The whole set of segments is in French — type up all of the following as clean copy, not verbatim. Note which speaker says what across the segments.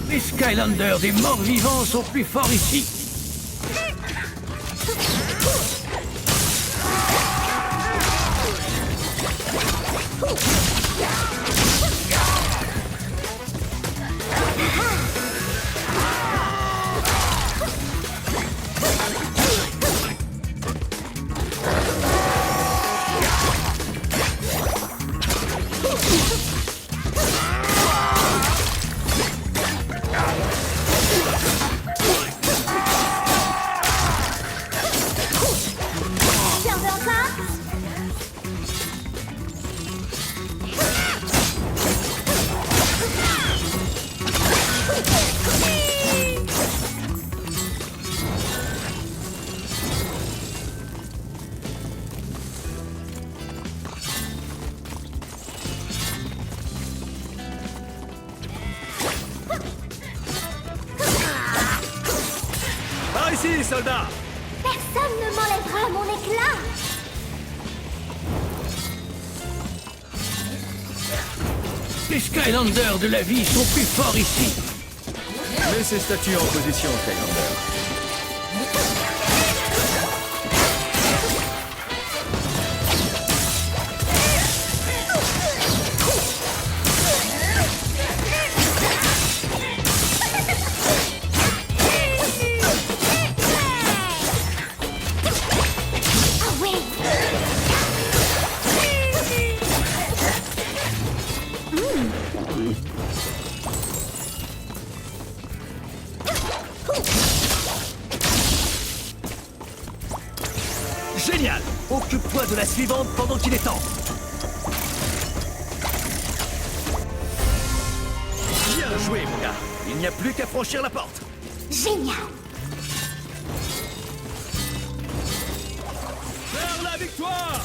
Speaker 1: Les Skylanders des morts vivants sont plus forts ici.
Speaker 2: Par ici, soldats!
Speaker 3: Personne ne m'enlèvera mon éclat.
Speaker 1: Les Skylanders de la vie sont plus forts ici.
Speaker 2: Mets ces statues en position, Skylander.
Speaker 3: Ah oui.
Speaker 2: Génial! Occupe-toi de la suivante pendant qu'il est temps. Bien joué, mon gars. Il n'y a plus qu'à franchir la porte.
Speaker 3: Génial.
Speaker 2: Vers la victoire!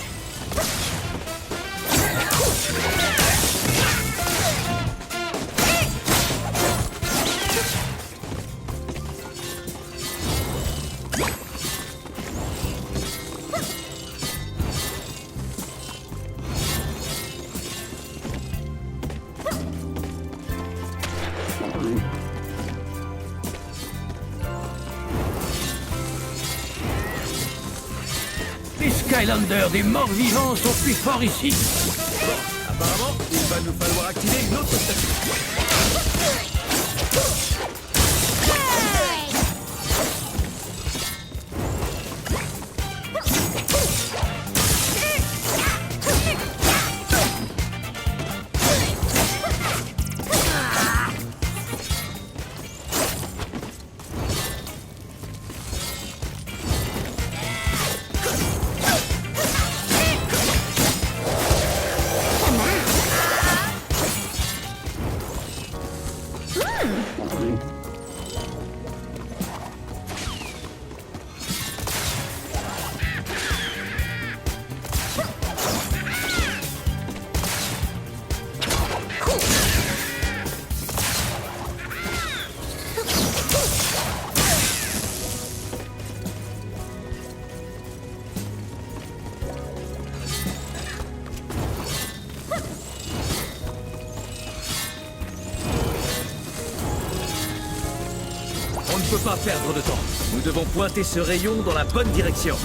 Speaker 1: Les Skylanders des morts vivants sont plus forts ici.
Speaker 2: Bon, apparemment, il va nous falloir activer une autre statue. On ne peut pas perdre de temps. Nous devons pointer ce rayon dans la bonne direction.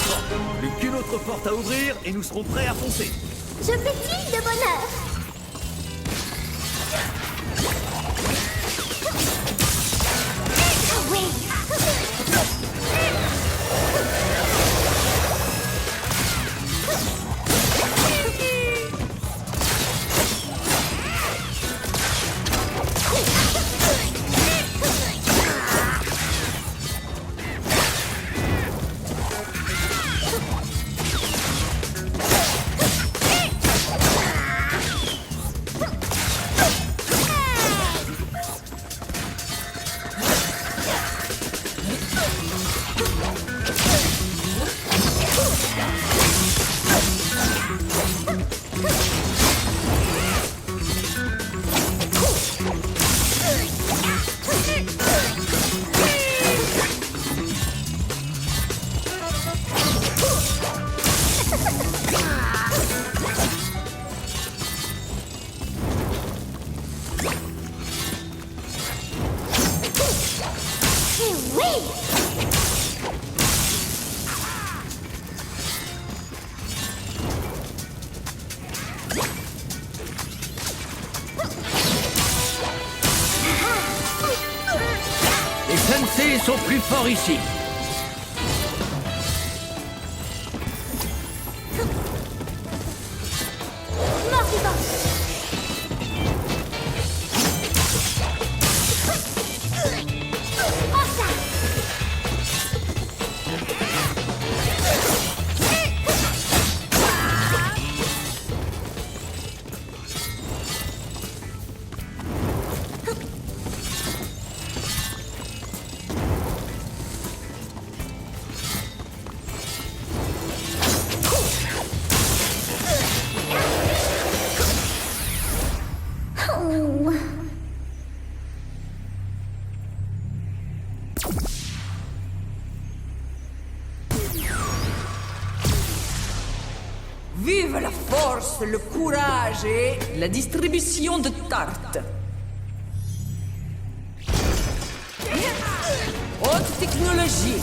Speaker 2: Bon, plus qu'une autre porte à ouvrir et nous serons prêts à foncer.
Speaker 3: Je pétille de bonheur. Ah oui.
Speaker 1: Les sensei sont plus forts ici.
Speaker 3: Mort vivant. Prends ça. Oh.
Speaker 4: Vive la force, le courage et la distribution de tartes. Haute technologie.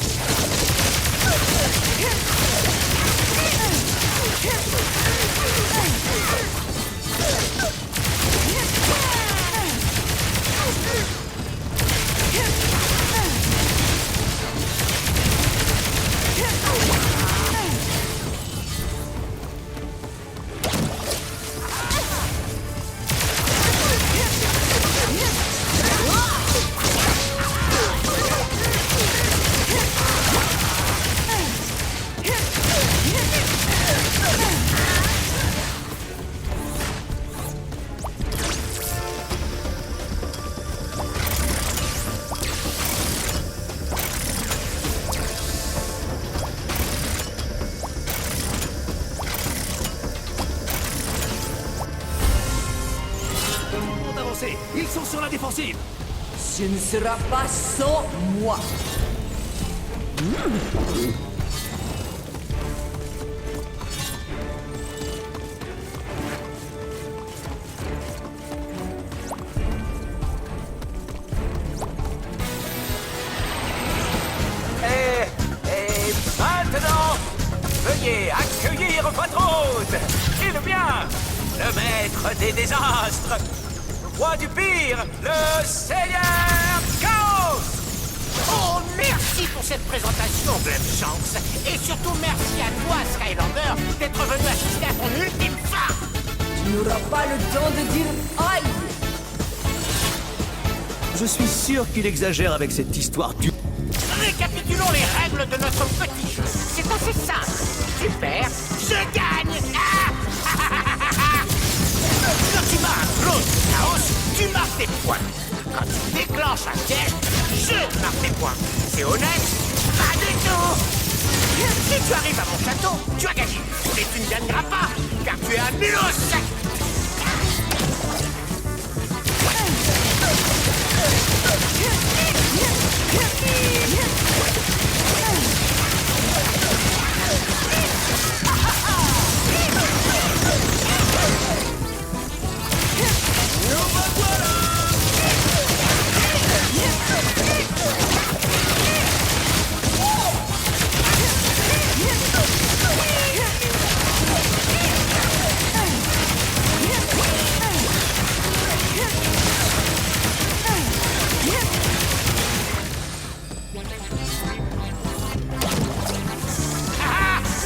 Speaker 2: Avancez. Ils sont sur la défensive.
Speaker 4: Ce ne sera pas sans moi.
Speaker 2: Et maintenant, veuillez accueillir votre hôte. Et le bien, le maître des désastres, le roi du pire, le Seigneur Chaos.
Speaker 5: Oh, merci pour cette présentation, Chance. Et surtout merci à toi, Skylander, d'être venu assister à ton ultime fin.
Speaker 4: Tu n'auras pas le temps de dire aïe.
Speaker 2: Je suis sûr qu'il exagère avec cette histoire du...
Speaker 5: Récapitulons les règles de notre petit jeu. C'est assez simple. Tu perds, je gagne. Quand tu bats un clone de chaos, tu marques des points. Quand tu déclenches un piège, je marque des points. C'est honnête? Pas du tout. Si tu arrives à mon château, tu as gagné. Mais tu ne gagneras pas, car tu es un nulos.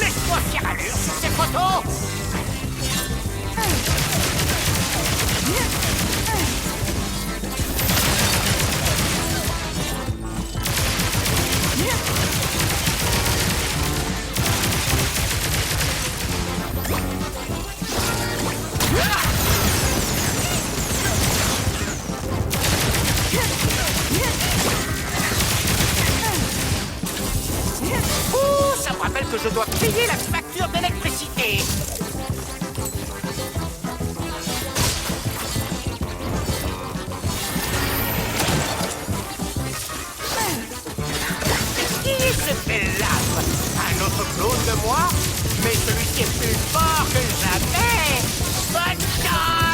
Speaker 5: Laisse-moi faire allure sur ces photos. Ouh, ça me rappelle que je dois payer la facture d'électricité. Qui se fait l'arbre? Un autre clone de moi? Mais celui-ci est plus fort que jamais. Bonne chance.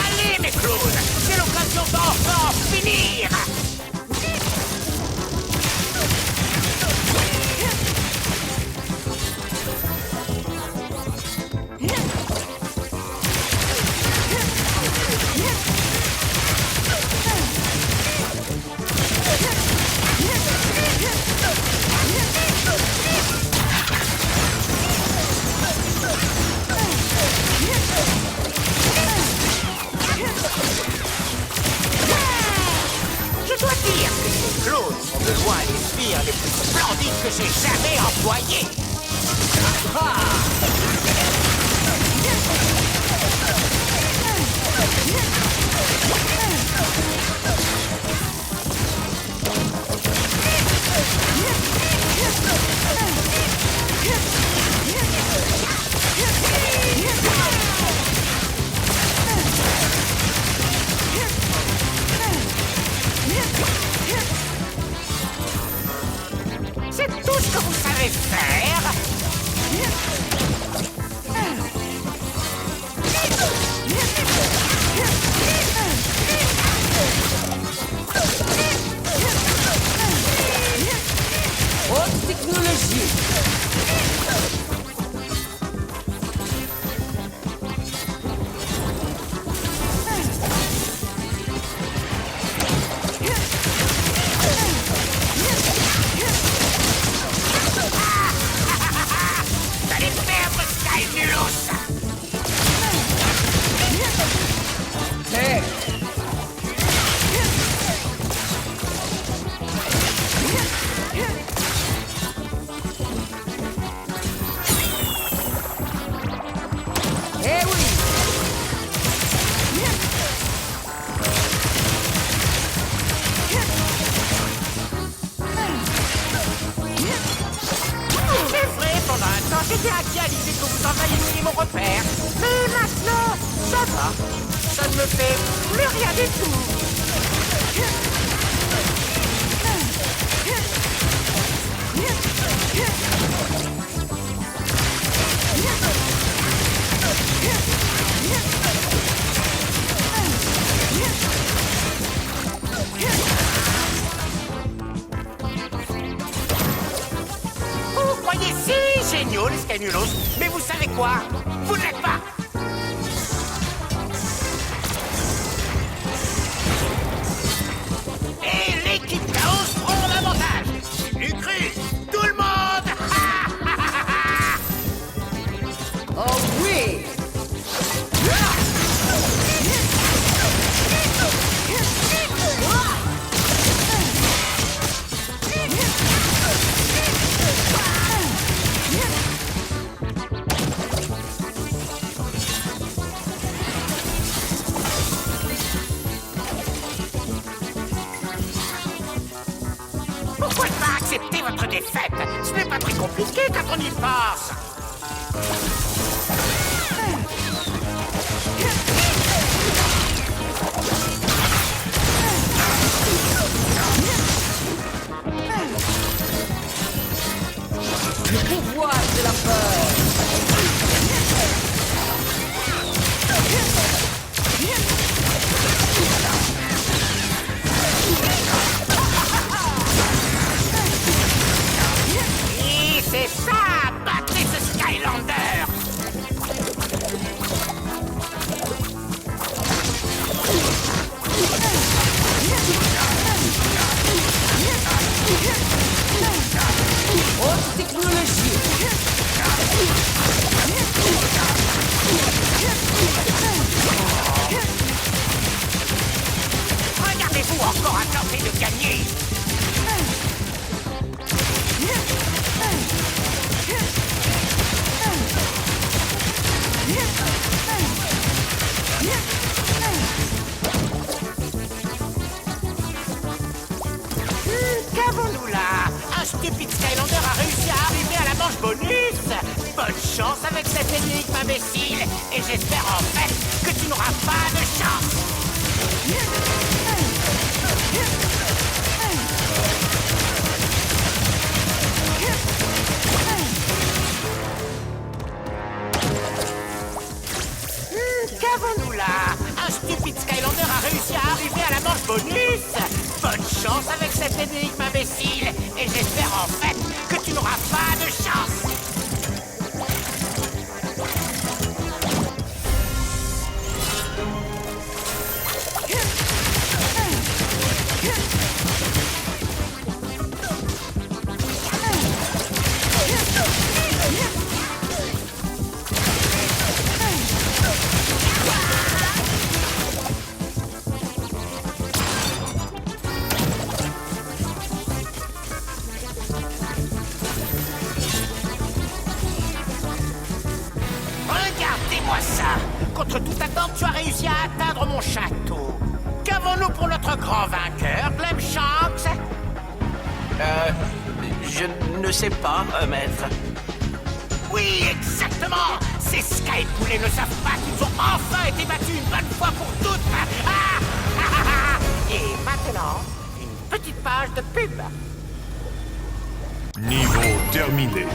Speaker 5: Allez, mes clowns, c'est l'occasion d'enfin en finir. Je dois dire que ces clowns sont de loin les sbires les plus splendides que j'ai jamais employés. C'est tout ce que vous savez faire.
Speaker 4: Haute technologie.
Speaker 5: Vous allez perdre Skynulus.
Speaker 4: Tech. Eh oui.
Speaker 5: C'est vrai, pendant un temps, j'étais inquiet à l'idée que vous envahissiez mon repère. Mais maintenant, ça va. Ça ne me fait plus rien du tout. Vous croyez si géniaux, les Skynulos, mais vous savez quoi? Vous ne l'êtes pas. Et l'équipe Chaos prend l'avantage. J'ai cru. Tout le monde.
Speaker 4: Oh oui.
Speaker 5: Pourquoi ne pas accepter votre défaite? Ce n'est pas très compliqué quand on y pense.
Speaker 4: Le pouvoir de la peur.
Speaker 5: Et c'est ça, battez ce Skylander.
Speaker 4: Haute technologie.
Speaker 5: Regardez-vous encore à tenter de gagner. stupide Skylander a réussi à arriver à la manche bonus. Bonne chance avec cette énigme, imbécile. Et j'espère en fait que tu n'auras pas de chance. Qu'avons-nous là? Un stupide Skylander a réussi à arriver à la manche bonus. Bonne chance avec cette énigme, imbécile. Et j'espère en fait que tu n'auras pas de chance. Regardez-moi ça! Contre toute attente, tu as réussi à atteindre mon château. Qu'avons-nous pour notre grand vainqueur, Clem Shanks?
Speaker 2: Je ne sais pas, maître.
Speaker 5: Oui, exactement! Ces Skypoolets ne savent pas qu'ils ont enfin été battus une bonne fois pour toutes! Et maintenant, une petite page de pub.
Speaker 6: Niveau terminé.